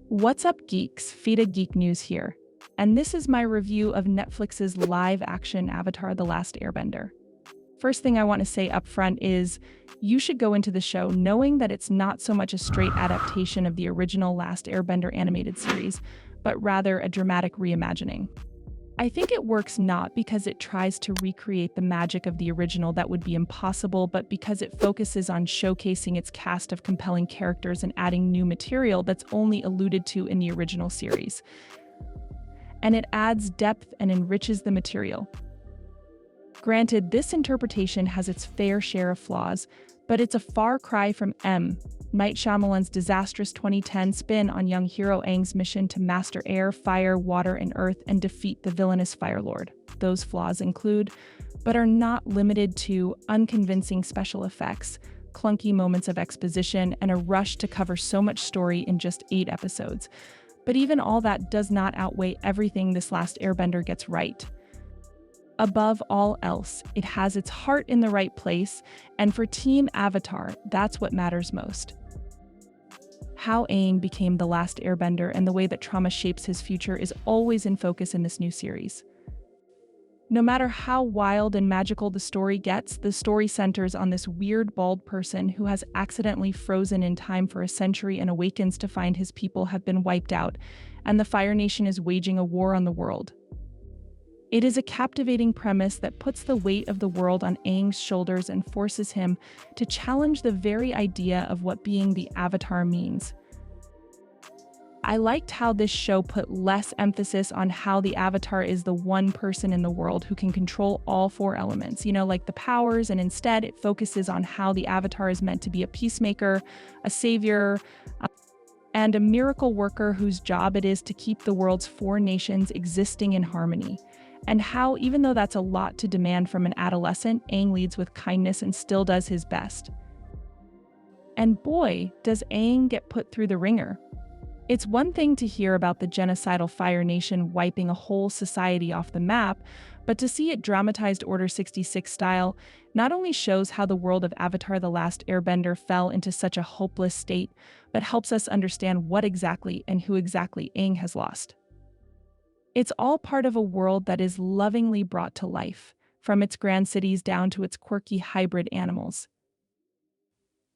What's up, geeks? Feta Geek News here. And this is my review of Netflix's live-action Avatar: The Last Airbender. First thing I want to say up front is, you should go into the show knowing that it's not so much a straight adaptation of the original Last Airbender animated series, but rather a dramatic reimagining. I think it works not because it tries to recreate the magic of the original, that would be impossible, but because it focuses on showcasing its cast of compelling characters and adding new material that's only alluded to in the original series. And it adds depth and enriches the material. Granted, this interpretation has its fair share of flaws, but it's a far cry from Night Shyamalan's disastrous 2010 spin on young hero Aang's mission to master air, fire, water, and earth and defeat the villainous Fire Lord. Those flaws include, but are not limited to, unconvincing special effects, clunky moments of exposition, and a rush to cover so much story in just 8 episodes. But even all that does not outweigh everything this Last Airbender gets right. Above all else, it has its heart in the right place, and for Team Avatar, that's what matters most. How Aang became the last Airbender and the way that trauma shapes his future is always in focus in this new series. No matter how wild and magical the story gets, the story centers on this weird bald person who has accidentally frozen in time for a century and awakens to find his people have been wiped out, and the Fire Nation is waging a war on the world. It is a captivating premise that puts the weight of the world on Aang's shoulders and forces him to challenge the very idea of what being the Avatar means. I liked how this show put less emphasis on how the Avatar is the one person in the world who can control all 4 elements, like the powers, and instead it focuses on how the Avatar is meant to be a peacemaker, a savior, and a miracle worker whose job it is to keep the world's 4 nations existing in harmony. And how, even though that's a lot to demand from an adolescent, Aang leads with kindness and still does his best. And boy, does Aang get put through the ringer. It's one thing to hear about the genocidal Fire Nation wiping a whole society off the map, but to see it dramatized Order 66 style not only shows how the world of Avatar: The Last Airbender fell into such a hopeless state, but helps us understand what exactly and who exactly Aang has lost. It's all part of a world that is lovingly brought to life, from its grand cities down to its quirky hybrid animals.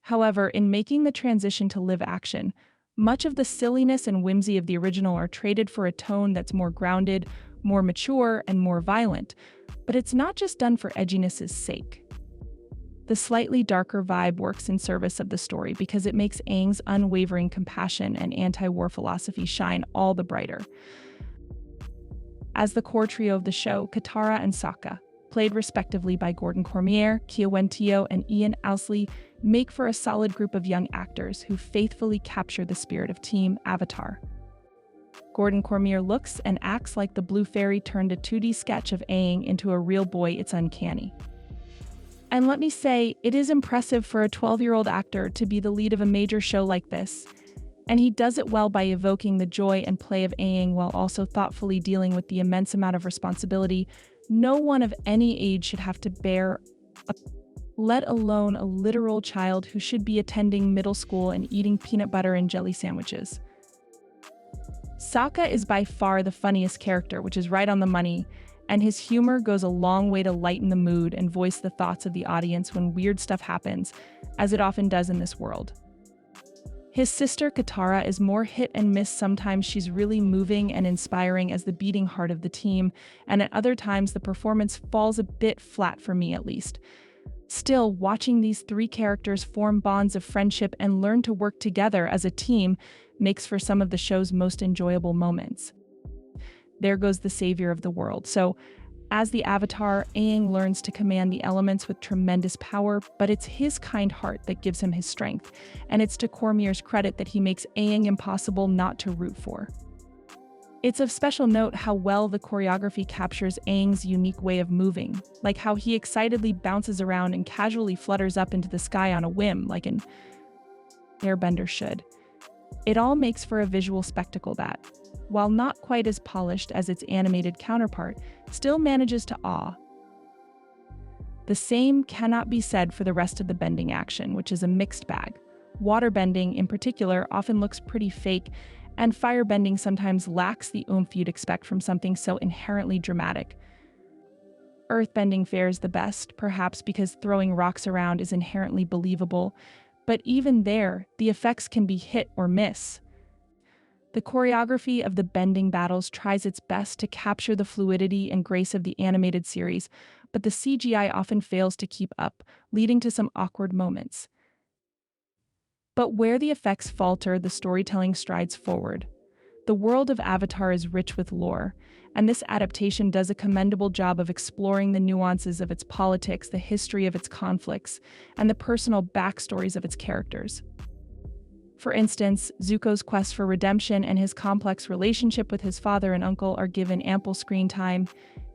However, in making the transition to live action, much of the silliness and whimsy of the original are traded for a tone that's more grounded, more mature, and more violent. But it's not just done for edginess' sake. The slightly darker vibe works in service of the story because it makes Aang's unwavering compassion and anti-war philosophy shine all the brighter. As the core trio of the show, Katara and Sokka, played respectively by Gordon Cormier, Kia Wentio, and Ian Ousley, make for a solid group of young actors who faithfully capture the spirit of Team Avatar. Gordon Cormier looks and acts like the Blue Fairy turned a 2D sketch of Aang into a real boy. It's uncanny. And let me say, it is impressive for a 12-year-old actor to be the lead of a major show like this. And he does it well by evoking the joy and play of Aang while also thoughtfully dealing with the immense amount of responsibility no one of any age should have to bear, let alone a literal child who should be attending middle school and eating peanut butter and jelly sandwiches. Sokka is by far the funniest character, which is right on the money, and his humor goes a long way to lighten the mood and voice the thoughts of the audience when weird stuff happens, as it often does in this world. His sister Katara is more hit and miss. Sometimes she's really moving and inspiring as the beating heart of the team, and at other times the performance falls a bit flat for me at least. Still, watching these 3 characters form bonds of friendship and learn to work together as a team makes for some of the show's most enjoyable moments. There goes the savior of the world. So, as the Avatar, Aang learns to command the elements with tremendous power, but it's his kind heart that gives him his strength, and it's to Cormier's credit that he makes Aang impossible not to root for. It's of special note how well the choreography captures Aang's unique way of moving, like how he excitedly bounces around and casually flutters up into the sky on a whim, like an airbender should. It all makes for a visual spectacle that, while not quite as polished as its animated counterpart, still manages to awe. The same cannot be said for the rest of the bending action, which is a mixed bag. Waterbending, in particular, often looks pretty fake, and firebending sometimes lacks the oomph you'd expect from something so inherently dramatic. Earthbending fares the best, perhaps because throwing rocks around is inherently believable, but even there, the effects can be hit or miss. The choreography of the bending battles tries its best to capture the fluidity and grace of the animated series, but the CGI often fails to keep up, leading to some awkward moments. But where the effects falter, the storytelling strides forward. The world of Avatar is rich with lore, and this adaptation does a commendable job of exploring the nuances of its politics, the history of its conflicts, and the personal backstories of its characters. For instance, Zuko's quest for redemption and his complex relationship with his father and uncle are given ample screen time,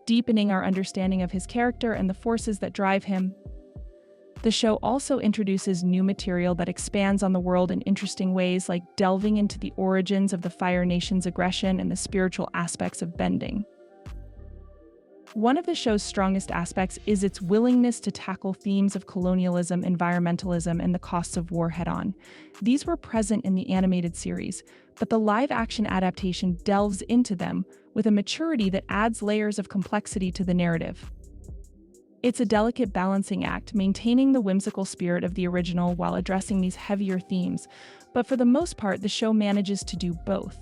deepening our understanding of his character and the forces that drive him. The show also introduces new material that expands on the world in interesting ways, like delving into the origins of the Fire Nation's aggression and the spiritual aspects of bending. One of the show's strongest aspects is its willingness to tackle themes of colonialism, environmentalism, and the costs of war head-on. These were present in the animated series, but the live-action adaptation delves into them with a maturity that adds layers of complexity to the narrative. It's a delicate balancing act, maintaining the whimsical spirit of the original while addressing these heavier themes, but for the most part, the show manages to do both.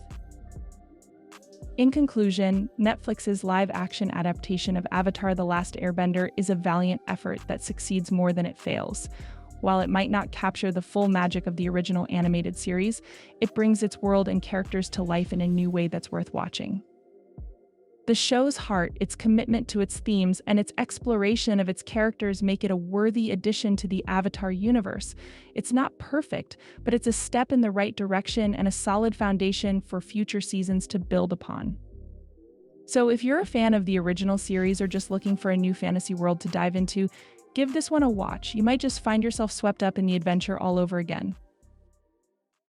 In conclusion, Netflix's live-action adaptation of Avatar: The Last Airbender is a valiant effort that succeeds more than it fails. While it might not capture the full magic of the original animated series, it brings its world and characters to life in a new way that's worth watching. The show's heart, its commitment to its themes, and its exploration of its characters make it a worthy addition to the Avatar universe. It's not perfect, but it's a step in the right direction and a solid foundation for future seasons to build upon. So if you're a fan of the original series or just looking for a new fantasy world to dive into, give this one a watch. You might just find yourself swept up in the adventure all over again.